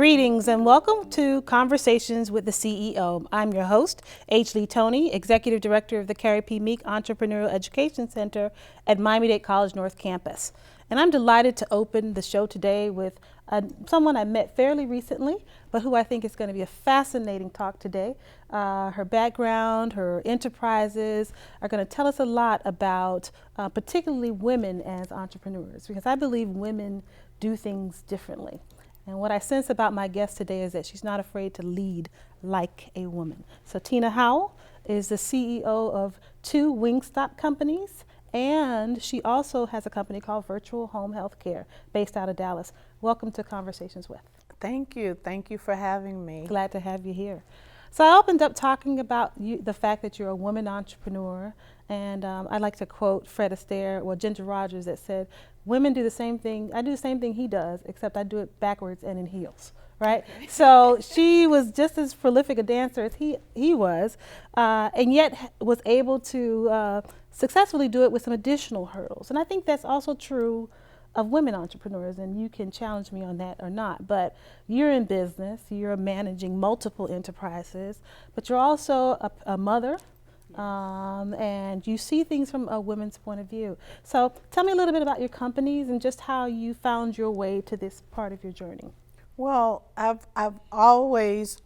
Greetings and welcome to Conversations with the CEO. I'm your host, Leigh Toney, Executive Director of the Carrie Meek Entrepreneurial Education Center at Miami-Dade College North Campus. And I'm delighted to open the show today with someone I met fairly recently, but who I think is going to be a fascinating talk today. Her background, her enterprises are going to tell us a lot about particularly women as entrepreneurs, because I believe women do things differently. And what I sense about my guest today is that she's not afraid to lead like a woman. So Tina Howell is the CEO of 2 Wingstop companies, and she also has a company called Virtual Home Healthcare based out of Dallas. Welcome to Conversations with. Thank you. Thank you for having me. Glad to have you here. So I opened up talking about the fact that you're a woman entrepreneur, and I like to quote Fred Astaire, or Ginger Rogers, that said, women do the same thing, I do the same thing he does, except I do it backwards and in heels, right? Okay. So she was just as prolific a dancer as he was, and yet was able to successfully do it with some additional hurdles. And I think that's also true of women entrepreneurs, and you can challenge me on that or not, but you're in business, you're managing multiple enterprises, but you're also a mother, and you see things from a woman's point of view. So tell me a little bit about your companies and just how you found your way to this part of your journey. Well, I've always,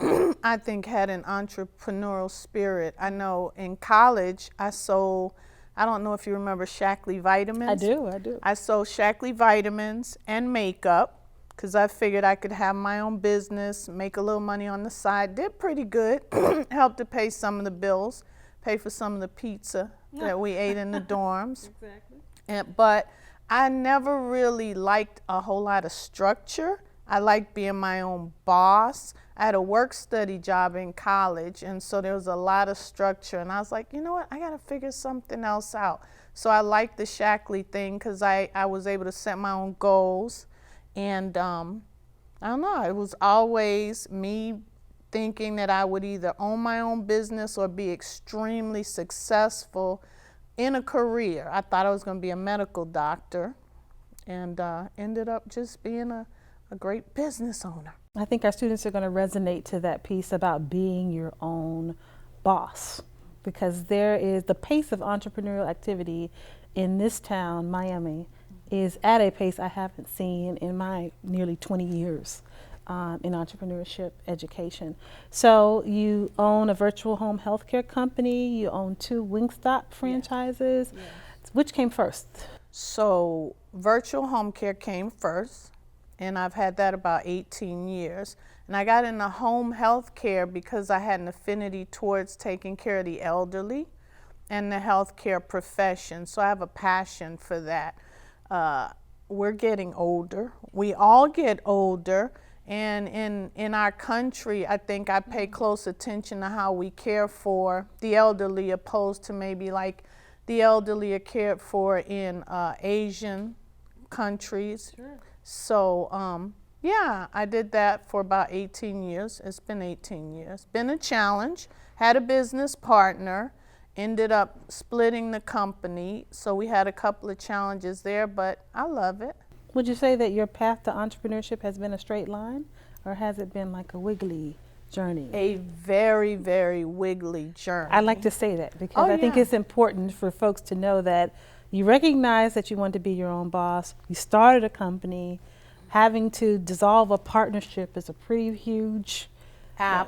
I think, had an entrepreneurial spirit. I know in college I sold, I don't know if you remember Shackley vitamins. I do. I sold Shackley vitamins and makeup because I figured I could have my own business, make a little money on the side. Did pretty good, helped to pay some of the bills, pay for some of the pizza that we ate in the dorms. Exactly. But I never really liked a whole lot of structure. I liked being my own boss. I had a work-study job in college, and so there was a lot of structure. And I was like, you know what, I got to figure something else out. So I liked the Shackley thing because I was able to set my own goals. And I don't know, it was always me thinking that I would either own my own business or be extremely successful in a career. I thought I was going to be a medical doctor, and ended up just being a great business owner. I think our students are going to resonate to that piece about being your own boss, because there is the pace of entrepreneurial activity in this town, Miami, is at a pace I haven't seen in my nearly 20 years in entrepreneurship education. So you own a virtual home healthcare company, you own 2 Wingstop franchises. Yes. Which came first? So virtual home care came first, and I've had that about 18 years. And I got into home health care because I had an affinity towards taking care of the elderly and the healthcare profession. So I have a passion for that. We're getting older. We all get older. And in our country, I think I pay close attention to how we care for the elderly, opposed to maybe like the elderly are cared for in Asian countries. Sure. So, yeah, I did that for about 18 years. It's been 18 years. Been a challenge. Had a business partner. Ended up splitting the company. So we had a couple of challenges there, but I love it. Would you say that your path to entrepreneurship has been a straight line, or has it been like a wiggly journey? A very, very wiggly journey. I like to say that because I think it's important for folks to know that you recognize that you want to be your own boss. You started a company. Having to dissolve a partnership is a pretty huge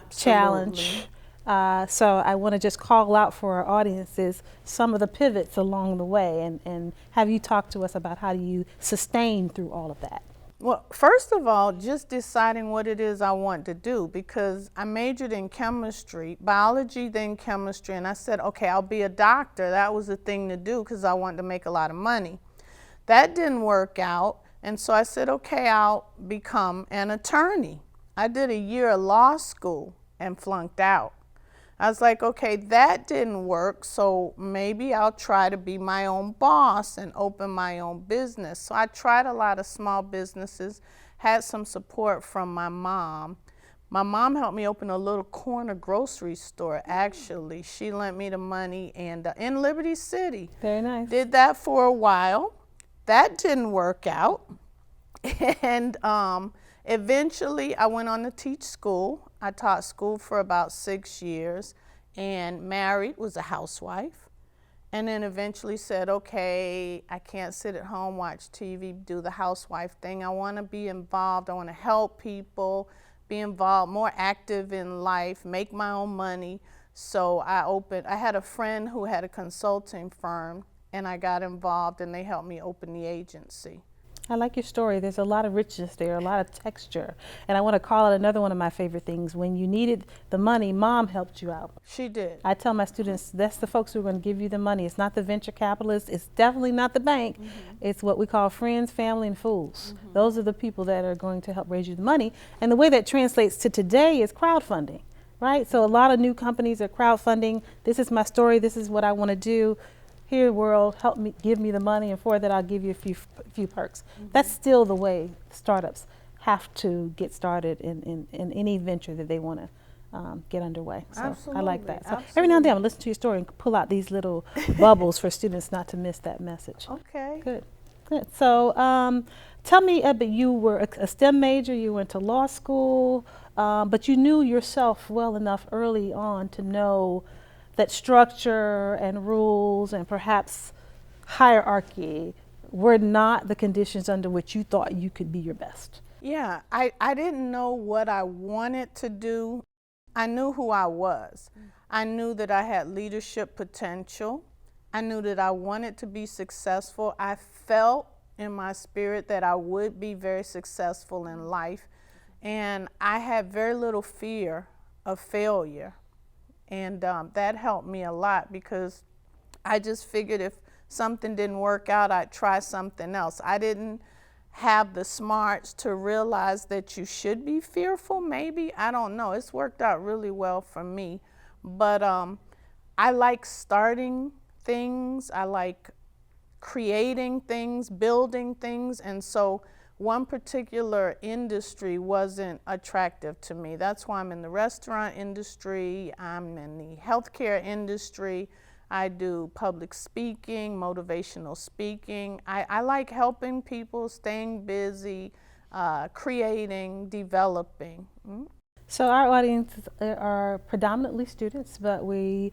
challenge. So I want to just call out for our audiences some of the pivots along the way, and have you talk to us about how do you sustain through all of that? Well, first of all, just deciding what it is I want to do, because I majored in chemistry, biology, then chemistry, and I said, okay, I'll be a doctor. That was the thing to do because I wanted to make a lot of money. That didn't work out, and so I said, okay, I'll become an attorney. I did a year of law school and flunked out. I was like, okay, that didn't work, so maybe I'll try to be my own boss and open my own business. So I tried a lot of small businesses, had some support from my mom. My mom helped me open a little corner grocery store, actually. She lent me the money, and in Liberty City. Very nice. Did that for a while. That didn't work out. And Eventually, I went on to teach school. I taught school for about 6 years and married, was a housewife. And then eventually said, okay, I can't sit at home, watch TV, do the housewife thing. I want to be involved. I want to help people, be involved, more active in life, make my own money. So I had a friend who had a consulting firm, and I got involved, and they helped me open the agency. I like your story. There's a lot of richness there, a lot of texture. And I want to call it another one of my favorite things. When you needed the money, mom helped you out. She did. I tell my students, that's the folks who are going to give you the money. It's not the venture capitalists. It's definitely not the bank. It's what we call friends, family, and fools. Those are the people that are going to help raise you the money. And the way that translates to today is crowdfunding, right? So a lot of new companies are crowdfunding. This is my story. This is what I want to do. Here, world, help me, give me the money, and for that, I'll give you a few perks. That's still the way startups have to get started in any venture that they want to get underway. So Absolutely. I like that. So Absolutely. every now and then, I'm listening to your story and pull out these little bubbles for students not to miss that message. Okay. Good, good. So tell me, but you were a STEM major. You went to law school, but you knew yourself well enough early on to know that structure and rules and perhaps hierarchy were not the conditions under which you thought you could be your best. Yeah, I didn't know what I wanted to do. I knew who I was. I knew that I had leadership potential. I knew that I wanted to be successful. I felt in my spirit that I would be very successful in life. And I had very little fear of failure. And that helped me a lot because I just figured if something didn't work out, I'd try something else. I didn't have the smarts to realize that you should be fearful, maybe. I don't know. It's worked out really well for me. But I like starting things. I like creating things, building things. And so one particular industry wasn't attractive to me. That's why I'm in the restaurant industry, I'm in the healthcare industry, I do public speaking, motivational speaking. I like helping people, staying busy, creating, developing. So our audience are predominantly students, but we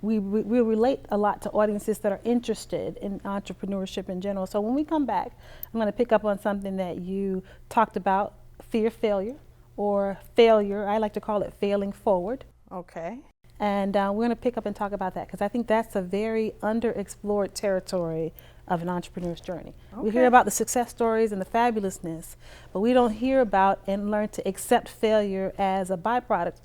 relate a lot to audiences that are interested in entrepreneurship in general. So when we come back, I'm going to pick up on something that you talked about, fear of failure, or failure. I like to call it failing forward. Okay. And we're going to pick up and talk about that because I think that's a very underexplored territory of an entrepreneur's journey. Okay. We hear about the success stories and the fabulousness, but we don't hear about and learn to accept failure as a byproduct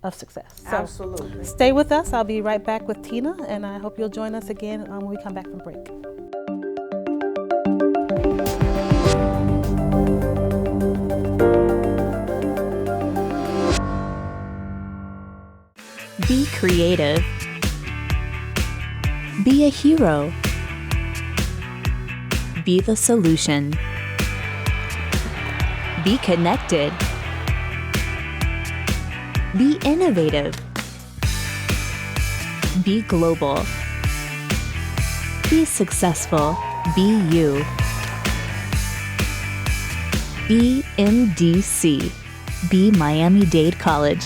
of success. So Absolutely. stay with us. I'll be right back with Tina, and I hope you'll join us again when we come back from break. Be creative. Be a hero. Be the solution. Be connected. Be innovative. Be global. Be successful. Be you. Be MDC. Be Miami-Dade College.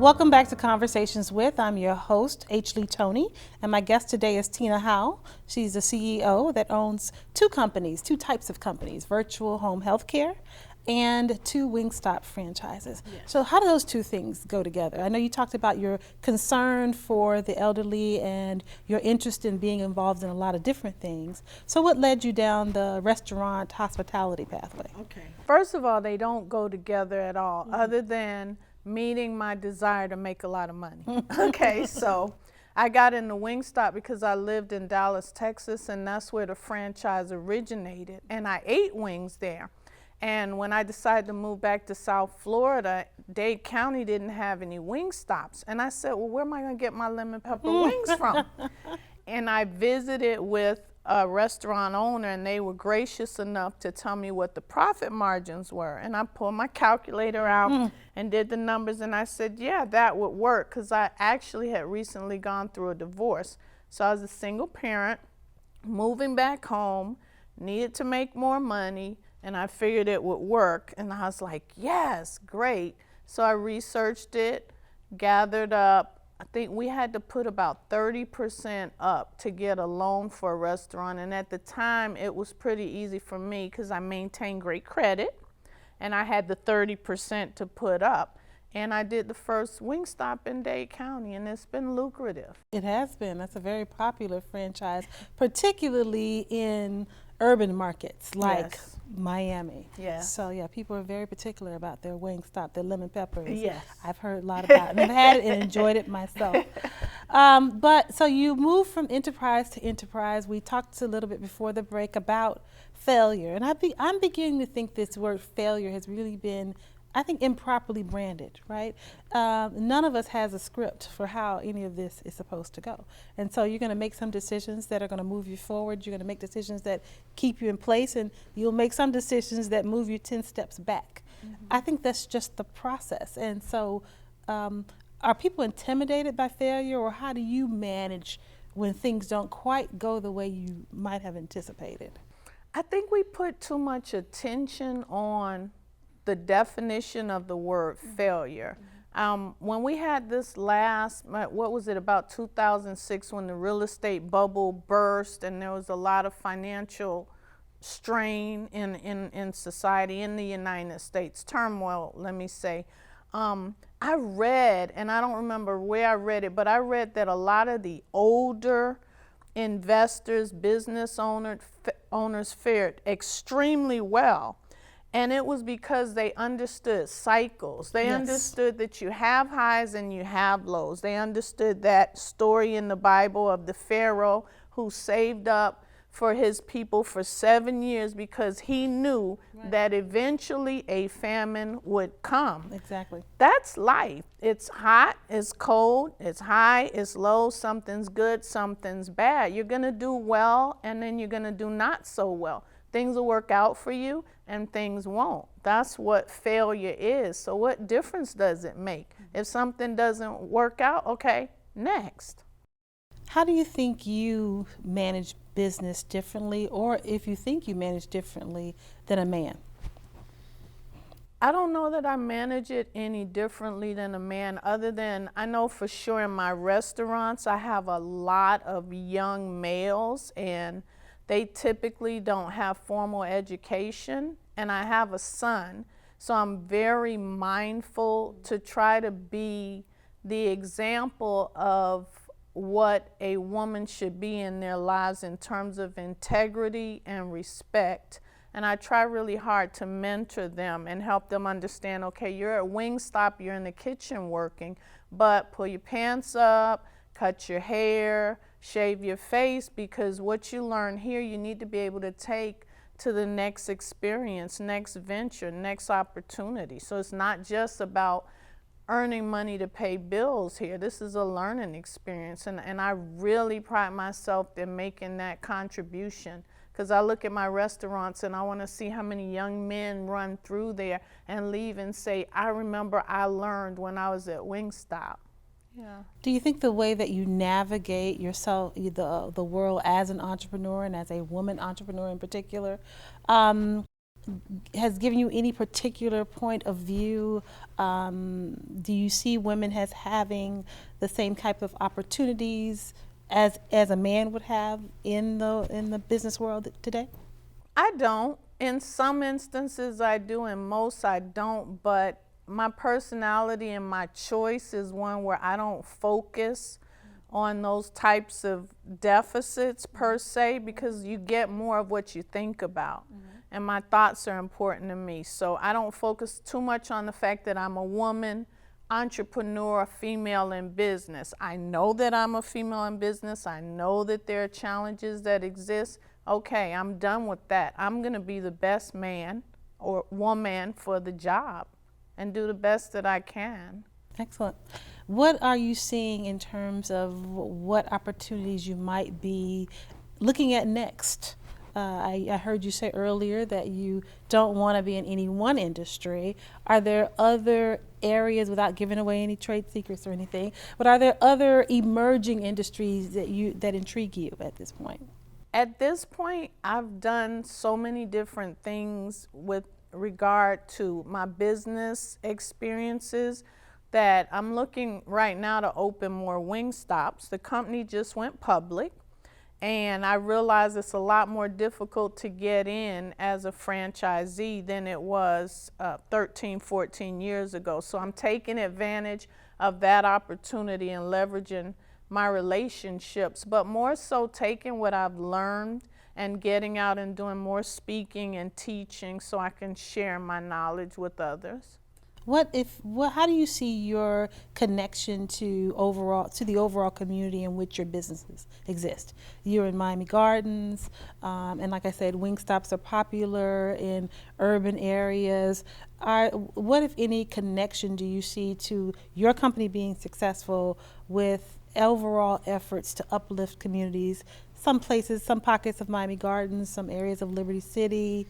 Welcome back to Conversations With. I'm your host, Leigh Toney, and my guest today is Tina Howell. She's the CEO that owns two types of companies, virtual home healthcare and 2 Wingstop franchises. Yes. So how do those two things go together? I know you talked about your concern for the elderly and your interest in being involved in a lot of different things. So what led you down the restaurant hospitality pathway? Okay. First of all, they don't go together at all, other than meeting my desire to make a lot of money. Okay, so I got into Wingstop because I lived in Dallas, Texas, and that's where the franchise originated. And I ate wings there. And when I decided to move back to South Florida, Dade County didn't have any Wingstops. And I said, well, where am I going to get my lemon pepper wings from? And I visited with a restaurant owner, and they were gracious enough to tell me what the profit margins were. And I pulled my calculator out and did the numbers, and I said, yeah, that would work, because I actually had recently gone through a divorce. So I was a single parent, moving back home, needed to make more money, and I figured it would work. And I was like, yes, great. So I researched it, gathered up. I think we had to put about 30% up to get a loan for a restaurant. And at the time, it was pretty easy for me because I maintained great credit, and I had the 30% to put up. And I did the first Wingstop in Dade County, and it's been lucrative. It has been. That's a very popular franchise, particularly in urban markets like Yes. Miami. Yes. So yeah, people are very particular about their Wingstop, their lemon peppers. Yes. I've heard a lot about it and I've had it and enjoyed it myself. But so you moved from enterprise to enterprise. We talked a little bit before the break about failure, and I'm beginning to think this word failure has really been, I think, improperly branded, right? None of us has a script for how any of this is supposed to go. And so you're going to make some decisions that are going to move you forward. You're going to make decisions that keep you in place, and you'll make some decisions that move you 10 steps back. I think that's just the process. And so are people intimidated by failure, or how do you manage when things don't quite go the way you might have anticipated? I think we put too much attention on the definition of the word failure. When we had this what was it, about 2006, when the real estate bubble burst and there was a lot of financial strain in society, in the United States, turmoil, let me say. I read, and I don't remember where I read it, but I read that a lot of the older investors, business owners fared extremely well. And it was because they understood cycles. They understood that you have highs and you have lows. They understood that story in the Bible of the Pharaoh who saved up for his people for 7 years because he knew that eventually a famine would come. Exactly. That's life. It's hot, it's cold, it's high, it's low, something's good, something's bad. You're going to do well, and then you're going to do not so well. Things will work out for you and things won't. That's what failure is. So what difference does it make? If something doesn't work out, okay, next. How do you think you manage business differently, or if you think you manage differently than a man? I don't know that I manage it any differently than a man, other than I know for sure in my restaurants I have a lot of young males, and they typically don't have formal education, and I have a son, so I'm very mindful to try to be the example of what a woman should be in their lives in terms of integrity and respect. And I try really hard to mentor them and help them understand, okay, you're at Wingstop, you're in the kitchen working, but pull your pants up, cut your hair, shave your face, because what you learn here, you need to be able to take to the next experience, next venture, next opportunity. So it's not just about earning money to pay bills here. This is a learning experience, and I really pride myself in making that contribution, because I look at my restaurants and I want to see how many young men run through there and leave and say, I remember I learned when I was at Wingstop. Yeah. Do you think the way that you navigate yourself, the world as an entrepreneur and as a woman entrepreneur in particular, has given you any particular point of view? Do you see women as having the same type of opportunities as a man would have in the business world today? I don't. In some instances I do, in most I don't, but my personality and my choice is one where I don't focus on those types of deficits per se, because you get more of what you think about. And my thoughts are important to me. So I don't focus too much on the fact that I'm a woman, entrepreneur, female in business. I know that I'm a female in business. I know that there are challenges that exist. Okay, I'm done with that. I'm going to be the best man or woman for the job and do the best that I can. Excellent. What are you seeing in terms of what opportunities you might be looking at next, I heard you say earlier that you don't want to be in any one industry. Are there other areas, without giving away any trade secrets or anything, but are there other emerging industries that intrigue you at this point? At this point, I've done so many different things with regard to my business experiences that I'm looking right now to open more wing stops. The company just went public, and I realize it's a lot more difficult to get in as a franchisee than it was 13, 14 years ago. So I'm taking advantage of that opportunity and leveraging my relationships, but more so taking what I've learned and getting out and doing more speaking and teaching so I can share my knowledge with others. How do you see your connection to the overall community in which your businesses exist? You're in Miami Gardens, and like I said, Wingstops are popular in urban areas. What, if any, connection do you see to your company being successful with overall efforts to uplift communities? Some places, some pockets of Miami Gardens, some areas of Liberty City.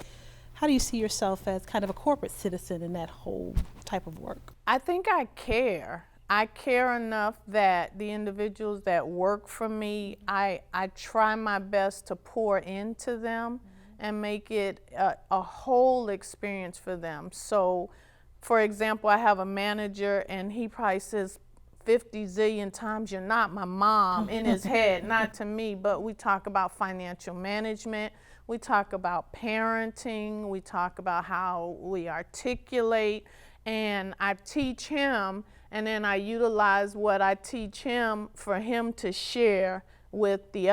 How do you see yourself as kind of a corporate citizen in that whole type of work? I think I care. I care enough that the individuals that work for me, I try my best to pour into them and make it a whole experience for them. So, for example, I have a manager and he probably says 50 zillion times, "You're not my mom," in his head, not to me, but we talk about financial management. We talk about parenting, we talk about how we articulate, and I teach him, and then I utilize what I teach him for him to share with the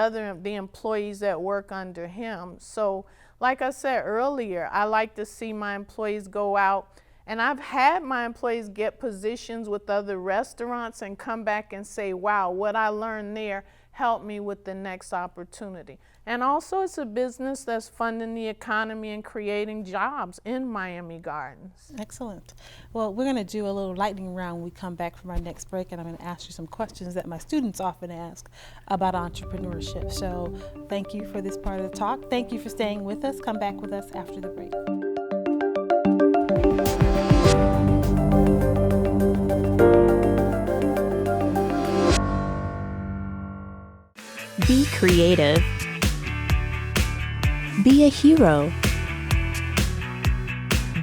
employees that work under him. So, like I said earlier, I like to see my employees go out, and I've had my employees get positions with other restaurants and come back and say, "Wow, what I learned there helped me with the next opportunity." And also, it's a business that's funding the economy and creating jobs in Miami Gardens. Excellent. Well, we're going to do a little lightning round when we come back from our next break, and I'm going to ask you some questions that my students often ask about entrepreneurship. So thank you for this part of the talk. Thank you for staying with us. Come back with us after the break. Be creative. Be a hero.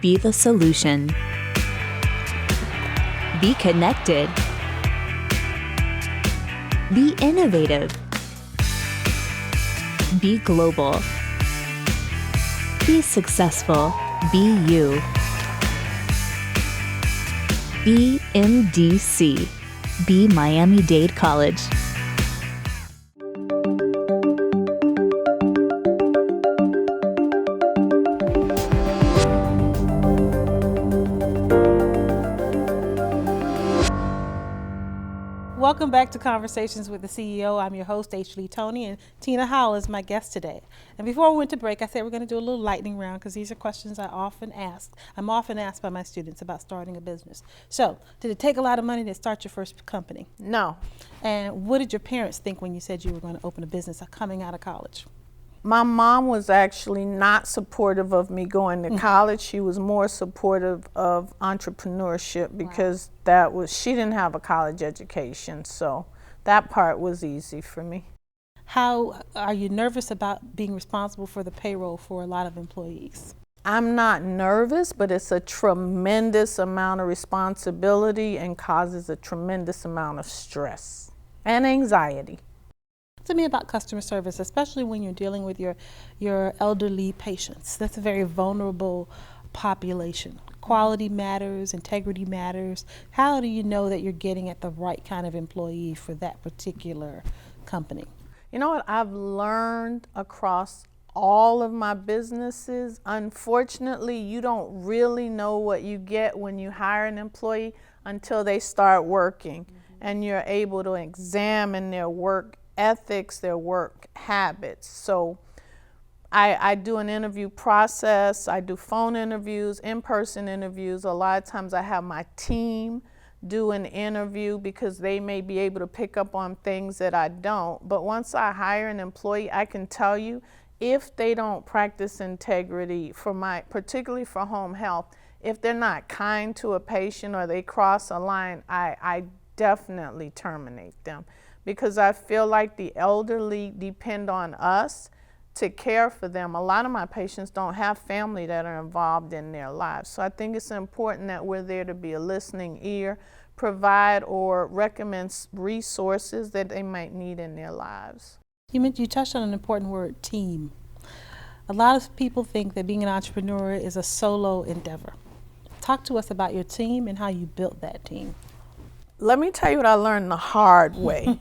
Be the solution. Be connected. Be innovative. Be global. Be successful. Be you. Be MDC. Be Miami-Dade College. Welcome back to Conversations with the CEO. I'm your host, Leigh Toney, and Tina Howell is my guest today. And before we went to break, I said we're going to do a little lightning round because these are questions I'm often asked by my students about starting a business. So, did it take a lot of money to start your first company? No. And what did your parents think when you said you were going to open a business coming out of college? My mom was actually not supportive of me going to college. She was more supportive of entrepreneurship because she didn't have a college education, so that part was easy for me. How are you nervous about being responsible for the payroll for a lot of employees? I'm not nervous, but it's a tremendous amount of responsibility and causes a tremendous amount of stress and anxiety. To me about customer service, especially when you're dealing with your elderly patients. That's a very vulnerable population. Quality matters, integrity matters. How do you know that you're getting at the right kind of employee for that particular company? You know what I've learned across all of my businesses? Unfortunately, you don't really know what you get when you hire an employee until they start working, and you're able to examine their work ethics, their work habits. So I do an interview process, I do phone interviews, in-person interviews. A lot of times I have my team do an interview because they may be able to pick up on things that I don't. But once I hire an employee, I can tell you, if they don't practice integrity, particularly for home health, if they're not kind to a patient or they cross a line, I definitely terminate them, because I feel like the elderly depend on us to care for them. A lot of my patients don't have family that are involved in their lives. So I think it's important that we're there to be a listening ear, provide or recommend resources that they might need in their lives. You touched on an important word, team. A lot of people think that being an entrepreneur is a solo endeavor. Talk to us about your team and how you built that team. Let me tell you what I learned the hard way.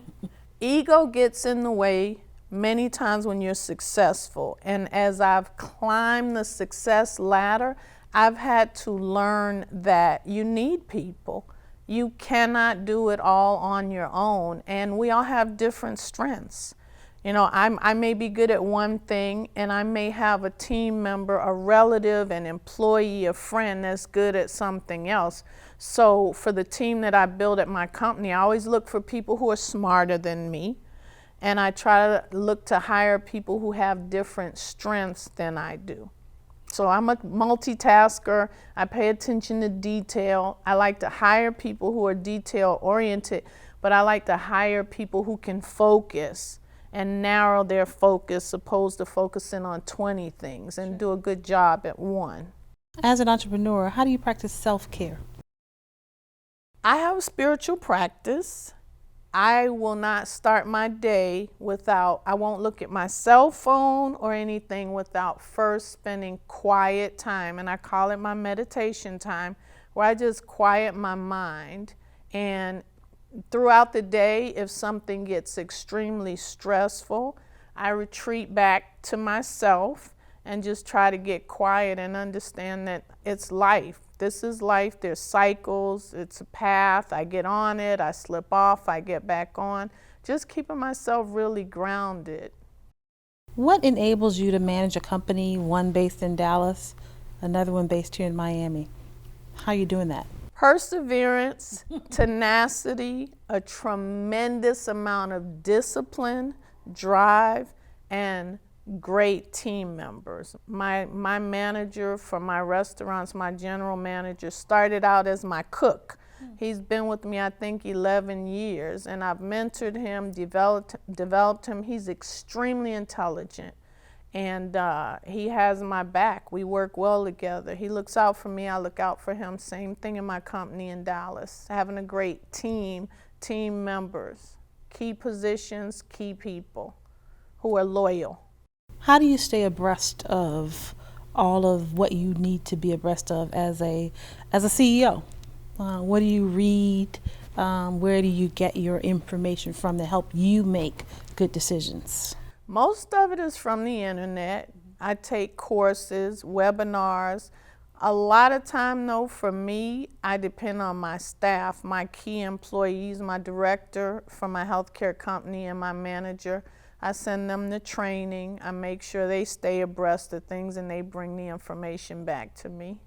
Ego gets in the way many times when you're successful. And as I've climbed the success ladder, I've had to learn that you need people. You cannot do it all on your own, and we all have different strengths. You know, I may be good at one thing, and I may have a team member, a relative, an employee, a friend that's good at something else. So for the team that I build at my company, I always look for people who are smarter than me, and I try to look to hire people who have different strengths than I do. So I'm a multitasker. I pay attention to detail. I like to hire people who are detail oriented, but I like to hire people who can focus and narrow their focus, opposed to focusing on 20 things, and do a good job at one. As an entrepreneur, how do you practice self-care? I have a spiritual practice. I will not start my day I won't look at my cell phone or anything without first spending quiet time, and I call it my meditation time, where I just quiet my mind. And throughout the day, if something gets extremely stressful, I retreat back to myself and just try to get quiet and understand that it's life. This is life. There's cycles. It's a path. I get on it. I slip off. I get back on. Just keeping myself really grounded. What enables you to manage a company, one based in Dallas, another one based here in Miami? How are you doing that? Perseverance, tenacity, a tremendous amount of discipline, drive, and great team members. My manager for my restaurants, my general manager, started out as my cook. He's been with me, I think, 11 years, and I've mentored him, developed him. He's extremely intelligent, and he has my back. We work well together. He looks out for me, I look out for him. Same thing in my company in Dallas. Having a great team members, key positions, key people who are loyal. How do you stay abreast of all of what you need to be abreast of as a CEO? What do you read? Where do you get your information from to help you make good decisions? Most of it is from the internet. I take courses, webinars. A lot of time, though, for me, I depend on my staff, my key employees, my director for my healthcare company, and my manager. I send them the training. I make sure they stay abreast of things, and they bring the information back to me.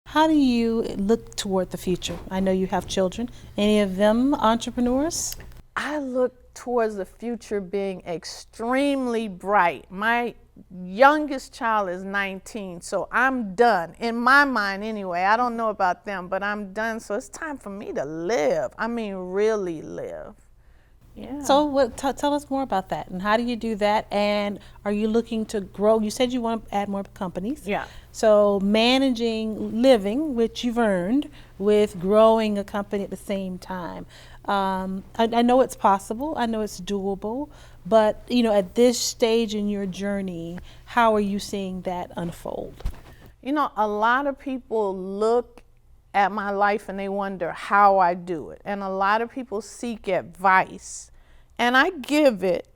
How do you look toward the future? I know you have children. Any of them entrepreneurs? I look towards the future being extremely bright. My youngest child is 19, so I'm done. In my mind anyway, I don't know about them, but I'm done. So it's time for me to live. I mean, really live. Yeah. So tell us more about that, and how do you do that, and are you looking to grow? You said you want to add more companies. Yeah. So managing living, which you've earned, with growing a company at the same time. I know it's possible, I know it's doable, but at this stage in your journey, how are you seeing that unfold? A lot of people look at my life and they wonder how I do it. And a lot of people seek advice, and I give it,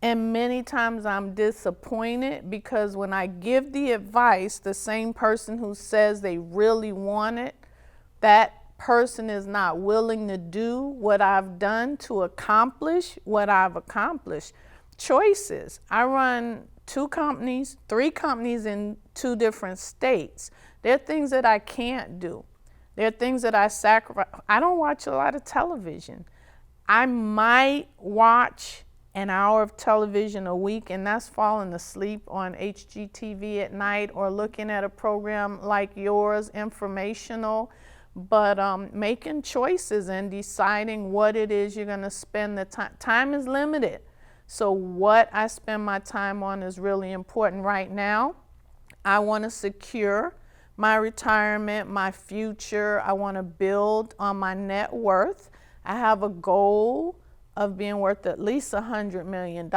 and many times I'm disappointed, because when I give the advice, the same person who says they really want it, that person is not willing to do what I've done to accomplish what I've accomplished. Choices. I run 3 companies in 2 different states. There are things that I can't do. There are things that I sacrifice. I don't watch a lot of television. I might watch an hour of television a week, and that's falling asleep on HGTV at night or looking at a program like yours, informational. But making choices and deciding what it is you're going to spend the time. Time is limited. So what I spend my time on is really important right now. I want to secure my retirement, my future. I want to build on my net worth. I have a goal of being worth at least $100 million.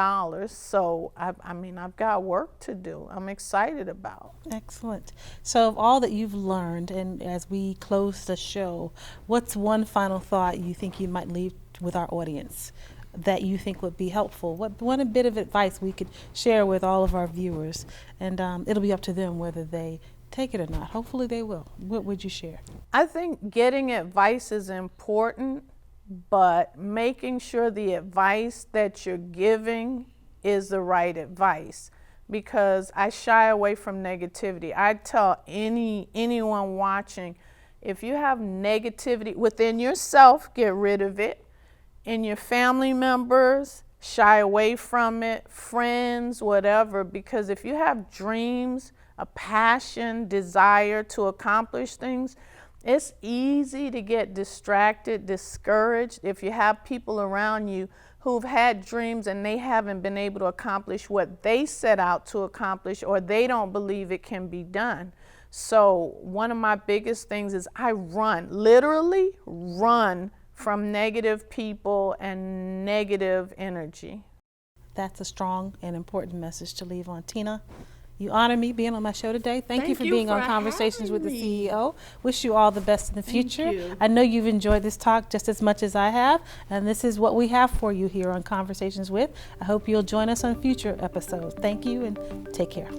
So, I mean, I've got work to do. I'm excited about. Excellent. So of all that you've learned, and as we close the show, what's one final thought you think you might leave with our audience that you think would be helpful? What one bit of advice we could share with all of our viewers? And it'll be up to them whether they take it or not. Hopefully they will. What would you share? I think getting advice is important, but making sure the advice that you're giving is the right advice, because I shy away from negativity. I tell anyone watching, if you have negativity within yourself, get rid of it. In your family members, shy away from it. Friends, whatever, because if you have dreams, a passion, desire to accomplish things, it's easy to get distracted, discouraged if you have people around you who've had dreams and they haven't been able to accomplish what they set out to accomplish, or they don't believe it can be done. So one of my biggest things is I literally run from negative people and negative energy. That's a strong and important message to leave on. Tina, you honor me being on my show today. Thank you for being on Conversations with the CEO. Wish you all the best in the future. I know you've enjoyed this talk just as much as I have, and this is what we have for you here on Conversations with. I hope you'll join us on future episodes. Thank you and take care.